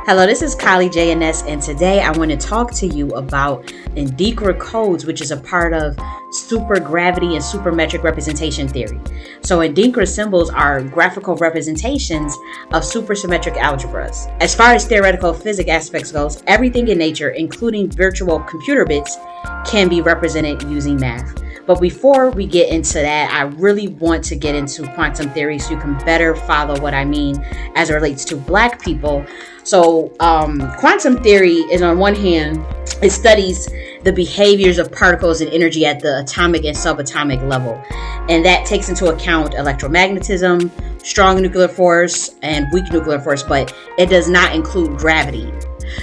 Hello, this is J.N.S, and today I want to talk to you about Adinkra codes, which is a part of supergravity and supermetric representation theory. So Adinkra symbols are graphical representations of supersymmetric algebras. As far as theoretical physics aspects goes, everything in nature, including virtual computer bits, can be represented using math. But before we get into that, I really want to get into quantum theory so you can better follow what I mean as it relates to Black people. So quantum theory is, on one hand, it studies the behaviors of particles and energy at the atomic and subatomic level. And that takes into account electromagnetism, strong nuclear force, and weak nuclear force, but it does not include gravity.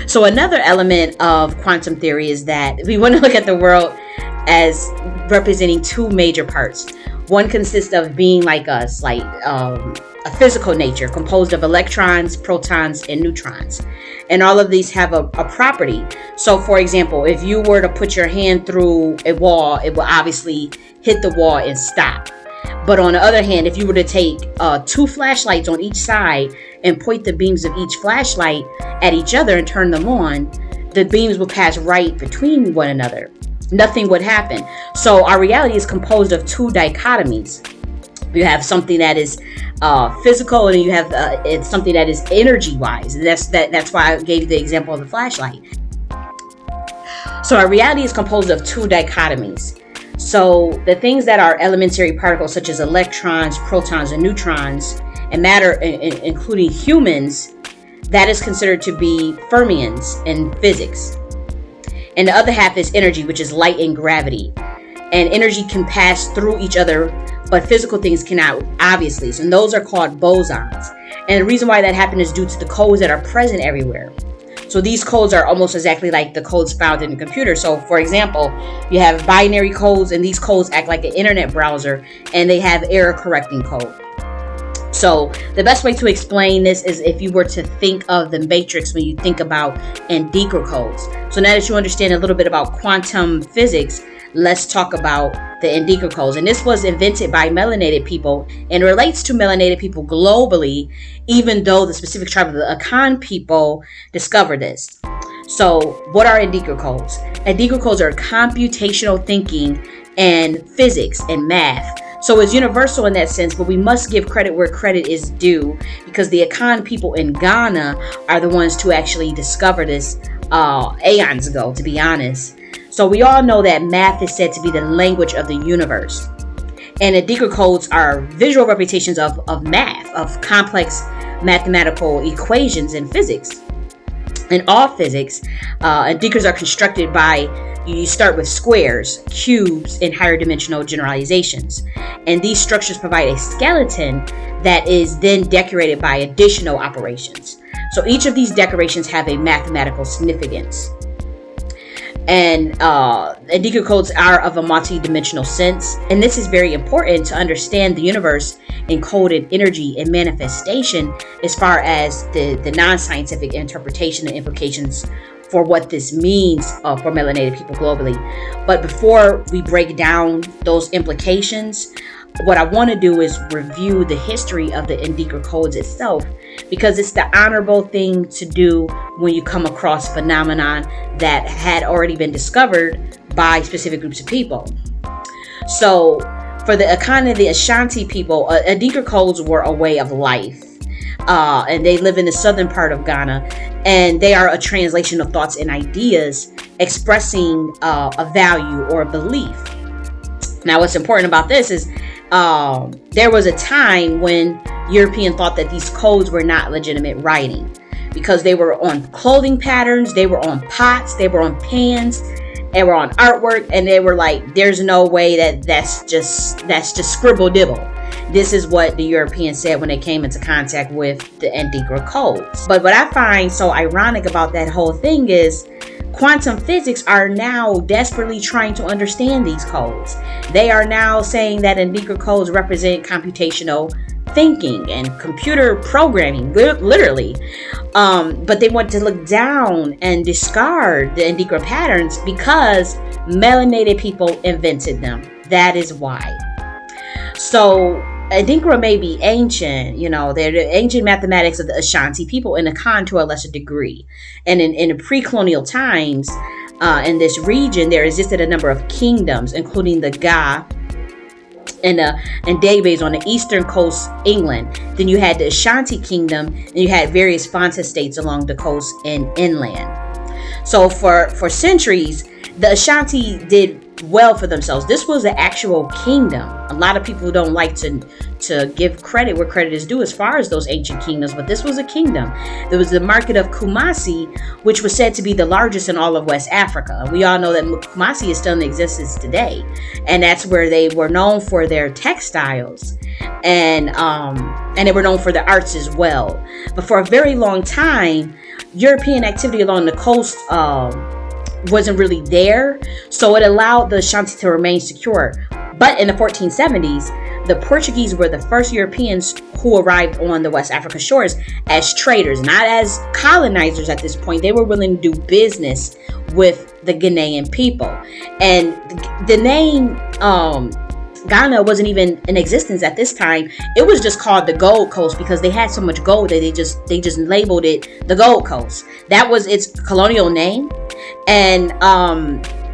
So another element of quantum theory is that we want to look at the world as representing two major parts. One consists of being like us, like a physical nature composed of electrons, protons, and neutrons. And all of these have a property. So for example, if you were to put your hand through a wall, it will obviously hit the wall and stop. But on the other hand, if you were to take two flashlights on each side and point the beams of each flashlight at each other and turn them on, the beams will pass right between one another. Nothing would happen. So our reality is composed of two dichotomies. You have something that is physical, and you have it's something that is energy-wise. And that's why I gave you the example of the flashlight. So our reality is composed of two dichotomies. So the things that are elementary particles, such as electrons, protons, and neutrons, and matter, including humans, that is considered to be fermions in physics. And the other half is energy, which is light and gravity. And energy can pass through each other, but physical things cannot, obviously. So those are called bosons. And the reason why that happened is due to the codes that are present everywhere. So these codes are almost exactly like the codes found in a computer. So for example, you have binary codes, and these codes act like an internet browser, and they have error correcting code. So the best way to explain this is if you were to think of the matrix when you think about Adinkra codes. So now that you understand a little bit about quantum physics, let's talk about the Adinkra codes. And this was invented by melanated people and relates to melanated people globally, even though the specific tribe of the Akan people discovered this. So what are Adinkra codes? Adinkra codes are computational thinking and physics and math. So it's universal in that sense, but we must give credit where credit is due, because the Akan people in Ghana are the ones to actually discover this aeons ago, to be honest. So we all know that math is said to be the language of the universe. And Adinkra codes are visual representations of math, of complex mathematical equations in physics. In all physics, Adinkras are constructed by, you start with squares, cubes, and higher dimensional generalizations. And these structures provide a skeleton that is then decorated by additional operations. So each of these decorations have a mathematical significance. And Adinkra codes are of a multi-dimensional sense. And this is very important to understand the universe encoded energy and manifestation as far as the non-scientific interpretation and implications for what this means for melanated people globally. But before we break down those implications, what I want to do is review the history of the Adinkra codes itself, because it's the honorable thing to do when you come across phenomenon that had already been discovered by specific groups of people. So for the Akan and the Ashanti people, Adinkra codes were a way of life. And they live in the southern part of Ghana, and they are a translation of thoughts and ideas expressing a value or a belief. Now, what's important about this is there was a time when European thought that these codes were not legitimate writing, because they were on clothing patterns, they were on pots, they were on pans, they were on artwork, and they were like, there's no way that's just scribble dibble. This is what the Europeans said when they came into contact with the Adinkra codes. But what I find so ironic about that whole thing is quantum physics are now desperately trying to understand these codes. They are now saying that Adinkra codes represent computational thinking and computer programming, literally. But they want to look down and discard the Adinkra patterns because melanated people invented them. That is why. So Adinkra may be ancient, they're the ancient mathematics of the Ashanti people in Akan to a lesser degree. And in the pre-colonial times, in this region, there existed a number of kingdoms, including the Ga and Davies on the eastern coast, England. Then you had the Ashanti kingdom, and you had various Fanta states along the coast and inland. So for centuries, the Ashanti did well for themselves. This was an actual kingdom. A lot of people don't like to give credit where credit is due as far as those ancient kingdoms, but this was a kingdom. There was the market of Kumasi, which was said to be the largest in all of West Africa. We all know that Kumasi is still in existence today, and that's where they were known for their textiles, and they were known for their arts as well. But for a very long time, European activity along the coast wasn't really there, so it allowed the Ashanti to remain secure. But in the 1470s, the Portuguese were the first Europeans who arrived on the West African shores as traders, not as colonizers at this point. They were willing to do business with the Ghanaian people. And the name Ghana wasn't even in existence at this time. It was just called the Gold Coast because they had so much gold that they just labeled it the Gold Coast. That was its colonial name. And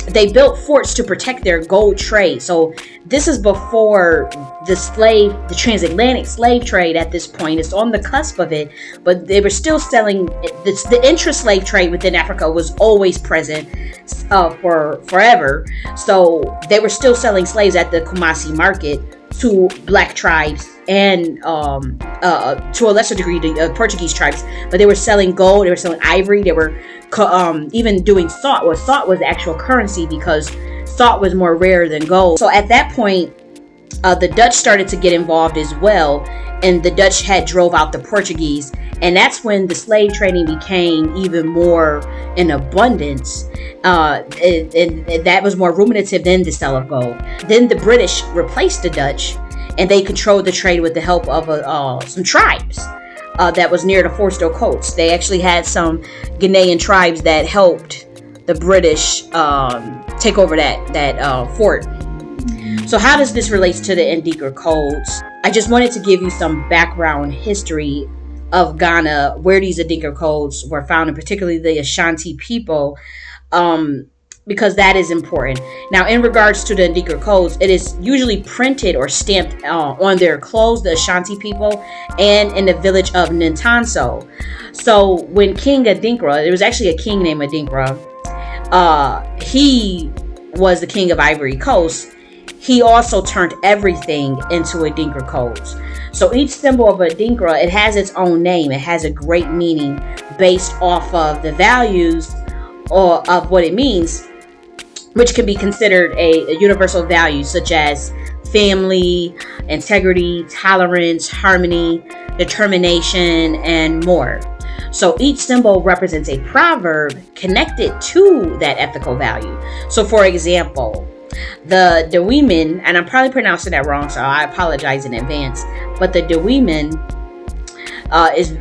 they built forts to protect their gold trade. So this is before the transatlantic slave trade at this point. It's on the cusp of it, but they were still selling. The intra-slave trade within Africa was always present for forever. So they were still selling slaves at the Kumasi market to black tribes and to a lesser degree the Portuguese tribes. But they were selling gold, they were selling ivory, they were even doing salt. Well, salt was the actual currency because salt was more rare than gold. So at that point, the Dutch started to get involved as well, and the Dutch had drove out the Portuguese, and that's when the slave trading became even more in abundance, and that was more ruminative than the sale of gold. Then the British replaced the Dutch, and they controlled the trade with the help of some tribes that was near the Forster coast. They actually had some Ghanaian tribes that helped the British take over that fort. So how does this relate to the Adinkra codes? I just wanted to give you some background history of Ghana, where these Adinkra codes were found, and particularly the Ashanti people, because that is important. Now, in regards to the Adinkra codes, it is usually printed or stamped on their clothes, the Ashanti people, and in the village of Nintanso. So when King Adinkra, there was actually a king named Adinkra, he was the king of Ivory Coast. He also turned everything into Adinkra codes. So each symbol of Adinkra, it has its own name. It has a great meaning based off of the values or of what it means, which can be considered a universal value, such as family, integrity, tolerance, harmony, determination, and more. So each symbol represents a proverb connected to that ethical value. So for example, the Deweeman, and I'm probably pronouncing that wrong, so I apologize in advance, but the Deweeman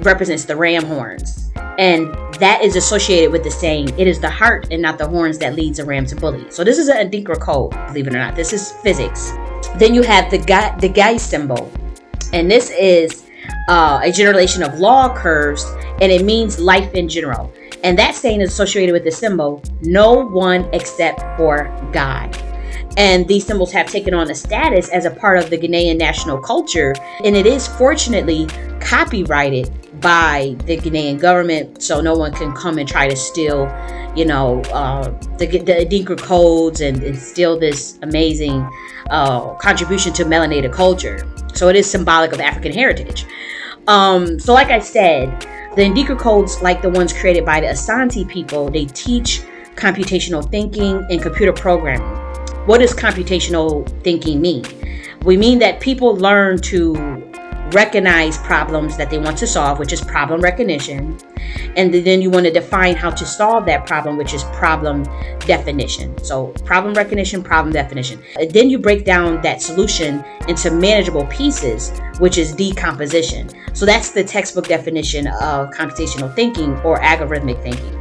represents the ram horns, and that is associated with the saying, it is the heart and not the horns that leads a ram to bully. So this is an Adinkra code, believe it or not. This is physics. Then you have the guy symbol, and this is a generation of law curves, and it means life in general. And that saying is associated with the symbol, no one except for God. And these symbols have taken on a status as a part of the Ghanaian national culture, and it is fortunately copyrighted by the Ghanaian government, so no one can come and try to steal, the Adinkra codes and steal this amazing contribution to melanated culture. So it is symbolic of African heritage. So like I said, the Adinkra codes, like the ones created by the Ashanti people, they teach computational thinking and computer programming. What does computational thinking mean? We mean that people learn to recognize problems that they want to solve, which is problem recognition. And then you want to define how to solve that problem, which is problem definition. So problem recognition, problem definition. And then you break down that solution into manageable pieces, which is decomposition. So that's the textbook definition of computational thinking or algorithmic thinking.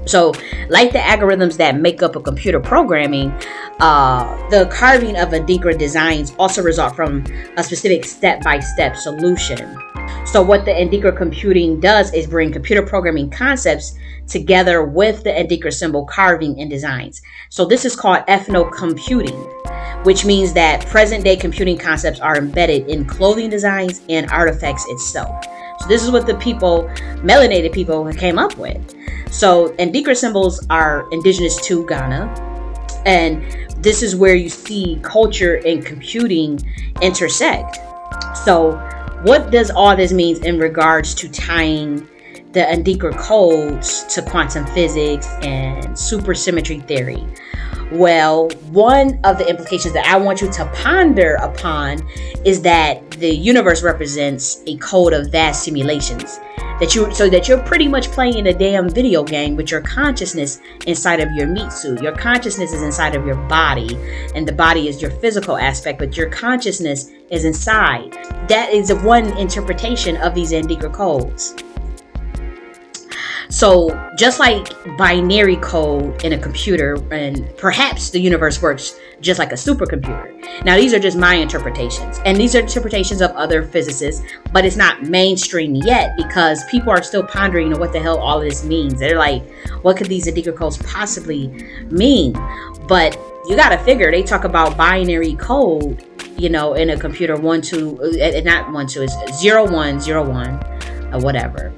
So, like the algorithms that make up a computer programming, the carving of Adinkra designs also result from a specific step-by-step solution. So what the Adinkra computing does is bring computer programming concepts together with the Adinkra symbol carving and designs. So this is called ethnocomputing, which means that present-day computing concepts are embedded in clothing designs and artifacts itself. So this is what the people, melanated people, came up with. So Adinkra symbols are indigenous to Ghana, and this is where you see culture and computing intersect. So what does all this mean in regards to tying the Adinkra codes to quantum physics and supersymmetry theory? Well, one of the implications that I want you to ponder upon is that the universe represents a code of vast simulations. So that you're pretty much playing a damn video game with your consciousness inside of your meat suit. Your consciousness is inside of your body, and the body is your physical aspect, but your consciousness is inside. That is one interpretation of these Adinkra codes. So just like binary code in a computer, and perhaps the universe works just like a supercomputer. Now, these are just my interpretations, and these are interpretations of other physicists, but it's not mainstream yet because people are still pondering what the hell all of this means. They're like, what could these Adinkra codes possibly mean? But you got to figure, they talk about binary code, in a computer, not 1 2, it's 0 1 0 1 or whatever.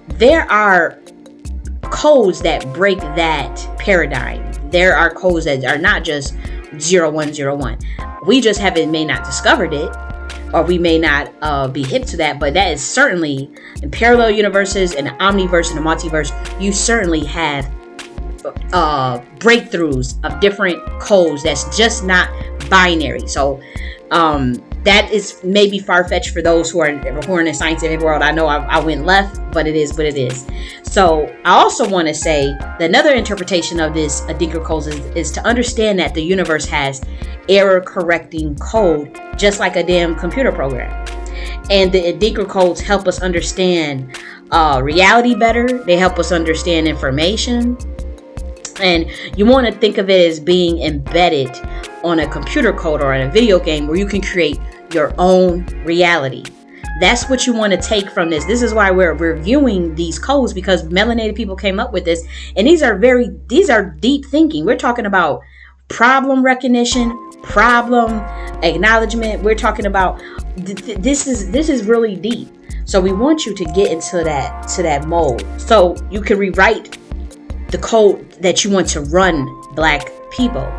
There are codes that break that paradigm. There are codes that are not just 0 1 0 1. We just may not discovered it, or we may not be hip to that, but that is certainly in parallel universes, in the omniverse, in the multiverse, you certainly have breakthroughs of different codes that's just not binary. So that is maybe far-fetched for those who are in the scientific world. I know I went left, but it is what it is. So I also want to say that another interpretation of this Adinkra codes is to understand that the universe has error-correcting code, just like a damn computer program. And the Adinkra codes help us understand reality better. They help us understand information. And you want to think of it as being embedded on a computer code or in a video game where you can create your own reality. That's what you want to take from this. This is why we're reviewing these codes, because melanated people came up with this, and these are deep thinking. We're talking about problem recognition, problem acknowledgement. We're talking about this is really deep. So we want you to get into that mode so you can rewrite the code that you want to run Black people.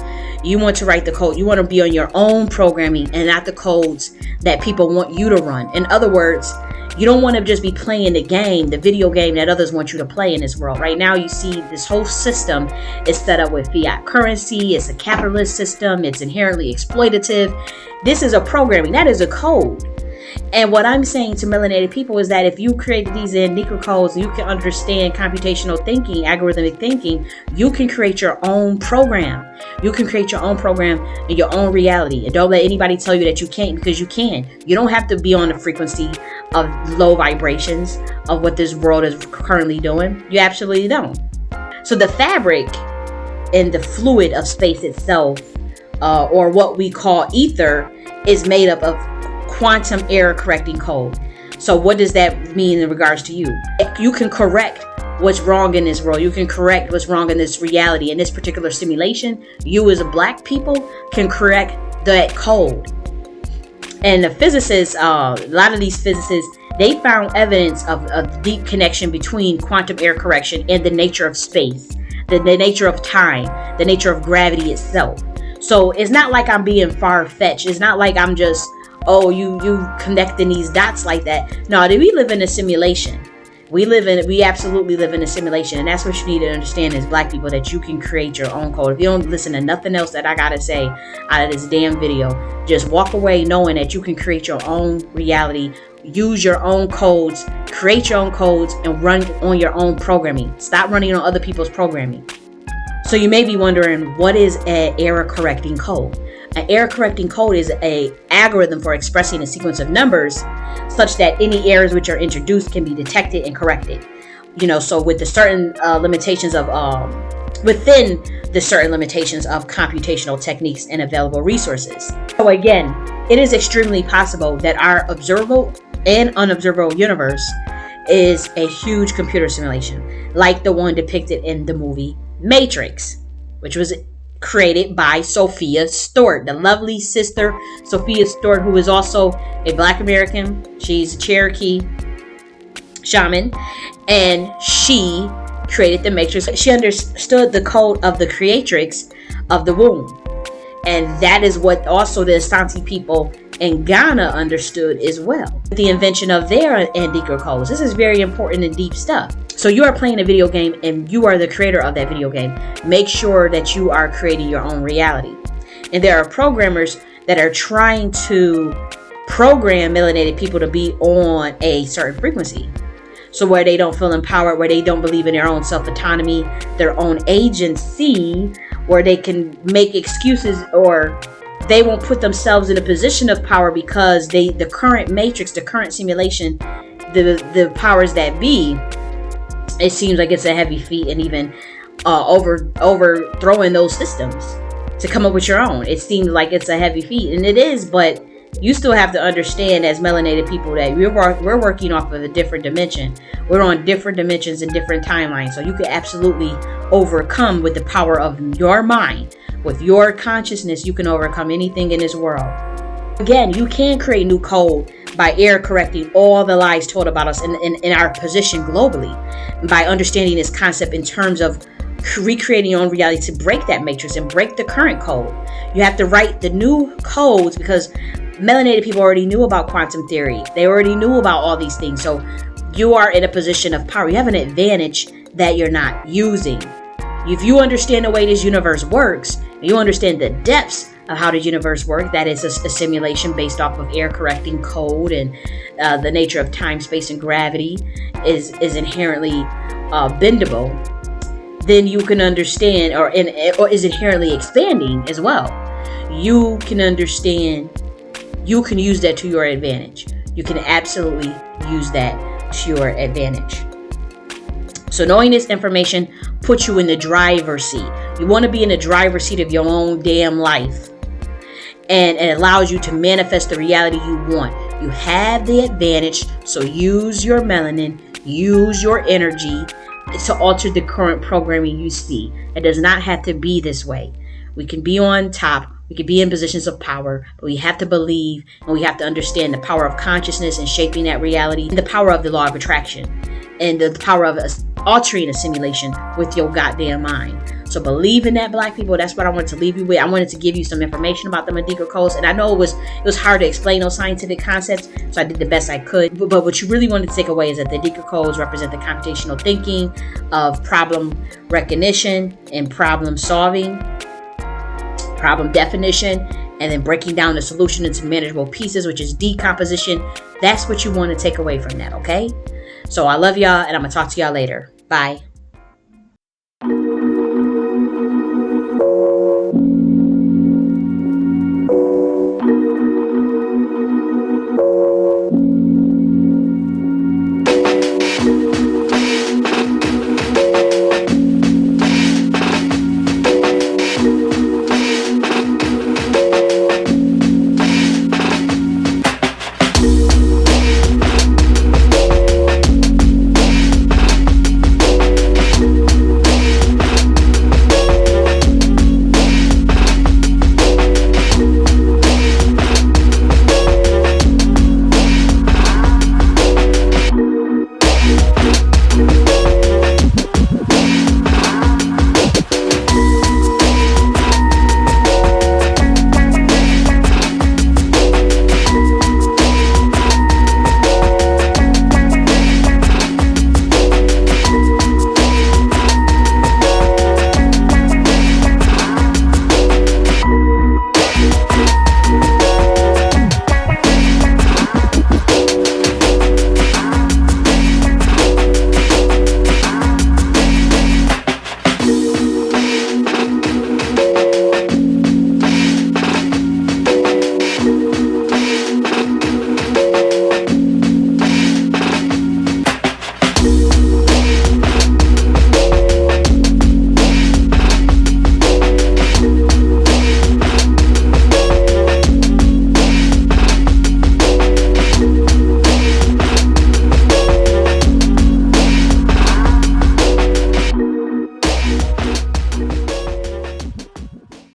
You want to write the code. You want to be on your own programming and not the codes that people want you to run. In other words, you don't want to just be playing the video game that others want you to play in this world. Right now, you see this whole system is set up with fiat currency. It's a capitalist system. It's inherently exploitative. This is a programming. That is a code. And what I'm saying to melanated people is that if you create these Adinkra codes, you can understand computational thinking, algorithmic thinking, you can create your own program. You can create your own program in your own reality. And don't let anybody tell you that you can't, because you can. You don't have to be on the frequency of low vibrations of what this world is currently doing. You absolutely don't. So the fabric and the fluid of space itself, or what we call ether, is made up of quantum error correcting code. So what does that mean in regards to you? You can correct what's wrong in this world. You can correct what's wrong in this reality. In this particular simulation, you as a Black people can correct that code. And the physicists, a lot of these physicists, they found evidence of a deep connection between quantum error correction and the nature of space, the nature of time, the nature of gravity itself. So it's not like I'm being far-fetched. It's not like I'm just, you connecting these dots like that. No, we live in a simulation. We absolutely live in a simulation. And that's what you need to understand as Black people, that you can create your own code. If you don't listen to nothing else that I gotta say out of this damn video, just walk away knowing that you can create your own reality, use your own codes, create your own codes, and run on your own programming. Stop running on other people's programming. So you may be wondering, what is an error correcting code? An error correcting code is an algorithm for expressing a sequence of numbers such that any errors which are introduced can be detected and corrected. So with the certain limitations of within the certain limitations of computational techniques and available resources. So again, it is extremely possible that our observable and unobservable universe is a huge computer simulation, like the one depicted in the movie Matrix, which was created by Sophia Stewart, the lovely sister Sophia Stewart, who is also a Black American. She's a Cherokee shaman, and she created the Matrix. She understood the code of the creatrix of the womb, and that is what also the Ashanti people in Ghana understood as well. The invention of their Adinkra codes. This is very important and deep stuff. So you are playing a video game and you are the creator of that video game. Make sure that you are creating your own reality. And there are programmers that are trying to program melanated people to be on a certain frequency. So where they don't feel empowered, where they don't believe in their own self-autonomy, their own agency, where they can make excuses, or they won't put themselves in a position of power because the current matrix, the current simulation, the powers that be, it seems like it's a heavy feat, and even overthrowing those systems to come up with your own. It seems like it's a heavy feat, and it is, but you still have to understand as melanated people that we're working off of a different dimension. We're on different dimensions and different timelines. So you can absolutely overcome with the power of your mind. With your consciousness, you can overcome anything in this world. Again, you can create new code by error correcting all the lies told about us in our position globally. By understanding this concept in terms of recreating your own reality to break that matrix and break the current code. You have to write the new codes because melanated people already knew about quantum theory. They already knew about all these things. So you are in a position of power. You have an advantage that you're not using. If you understand the way this universe works, you understand the depths of how the universe works, that is a simulation based off of error correcting code, and the nature of time, space, and gravity is inherently bendable, then you can understand, or is inherently expanding as well. You can understand. You can use that to your advantage. You can absolutely use that to your advantage. So knowing this information puts you in the driver's seat. You want to be in the driver's seat of your own damn life. And it allows you to manifest the reality you want. You have the advantage, so use your melanin, use your energy to alter the current programming you see. It does not have to be this way. We can be on top. We can be in positions of power, but we have to believe, and we have to understand the power of consciousness and shaping that reality, and the power of the law of attraction, and the power of altering a simulation with your goddamn mind. So believe in that, Black people. That's what I wanted to leave you with. I wanted to give you some information about the Adinkra codes, and I know it was hard to explain those scientific concepts, so I did the best I could. But what you really wanted to take away is that the Adinkra codes represent the computational thinking of problem recognition and problem solving, problem definition, and then breaking down the solution into manageable pieces, which is decomposition. That's what you want to take away from that, okay? So I love y'all, and I'm going to talk to y'all later. Bye.